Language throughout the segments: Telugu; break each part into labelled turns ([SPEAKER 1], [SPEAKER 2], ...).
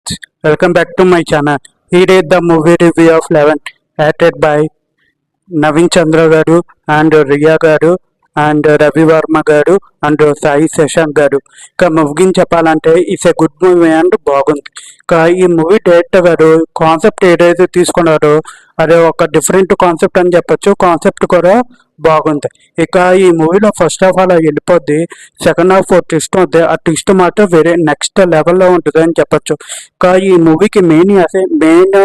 [SPEAKER 1] friends, welcome back to my channel. Here is the movie review of 11 acted by Naveen Chandra garu and Riya garu and Ravi Varma garu and Sai Seshank garu. ఇక మూవీ గురించి చెప్పాలంటే it's a good movie and బాగుంది. ఇక ఈ మూవీ డైరెక్టర్ గారు కాన్సెప్ట్ ఏదైతే తీసుకున్నారో అదే ఒక డిఫరెంట్ కాన్సెప్ట్ అని చెప్పొచ్చు. కాన్సెప్ట్ కూడా బాగుంది. ఇక ఈ మూవీలో ఫస్ట్ ఆఫ్ ఆల్ వెళ్ళిపోద్ది, సెకండ్ హాఫ్ ట్విస్ట్ ఉంది. ఆ ట్విస్ట్ మాత్రం వేరే నెక్స్ట్ లెవెల్లో ఉంటుంది అని చెప్పొచ్చు. ఇక ఈ మూవీకి మెయిన్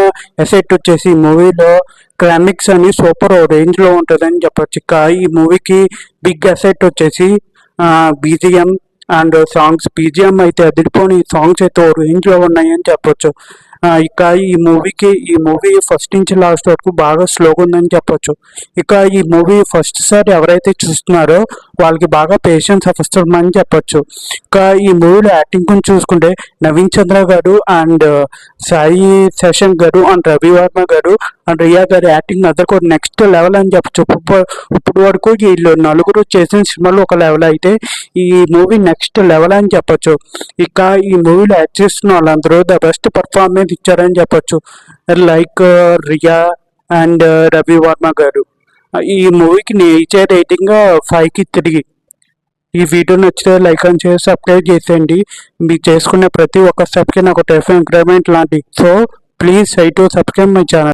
[SPEAKER 1] ఎసెట్ వచ్చేసి ఈ మూవీలో క్లైమాక్స్ అని సూపర్ రేంజ్లో ఉంటుంది అని చెప్పొచ్చు. ఇక ఈ మూవీకి బిగ్ ఎసెట్ వచ్చేసి బీజిఎం అండ్ సాంగ్స్. బీజిఎం అయితే అదిరిపోని, సాంగ్స్ అయితే ఓ రేంజ్లో ఉన్నాయి అని చెప్పొచ్చు. ఇక ఈ మూవీ ఫస్ట్ నుంచి లాస్ట్ వరకు బాగా స్లోగా ఉందని చెప్పొచ్చు. ఇక ఈ మూవీ ఫస్ట్ సారి ఎవరైతే చూస్తున్నారో వాళ్ళకి బాగా పేషెన్స్ అవసరమని చెప్పొచ్చు. ఇక ఈ మూవీలో యాక్టింగ్ గురించి చూసుకుంటే నవీన్ చంద్ర గారు అండ్ సాయి శశాంక్ గారు అండ్ రవి వర్మ గారు అండ్ రియా గారు యాక్టింగ్ అదర్ కూడా నెక్స్ట్ లెవెల్ అని చెప్పొచ్చు. ఇప్పుడు వరకు వీళ్ళు నలుగురు చేసిన సినిమాలు ఒక లెవెల్ అయితే ఈ మూవీ నెక్స్ట్ లెవెల్ అని చెప్పొచ్చు. ఇక ఈ మూవీలో యాక్ట్ చేస్తున్న వాళ్ళందరూ ద బెస్ట్ పర్ఫార్మెన్స్ ఇచ్చారని చెప్పొచ్చు. లైక్ రియా అండ్ రవి వర్మ గారు. ఈ మూవీకి నేను ఇచ్చే రేటింగ్ 5కి 3. ఈ వీడియో నచ్చితే లైక్ అని చేసి సబ్స్క్రైబ్ చేసేయండి. మీకు చేసుకునే ప్రతి ఒక్క స్టెప్కి నాకు ఎంకరేజ్మెంట్ లాంటి. So please try to subscribe my channel.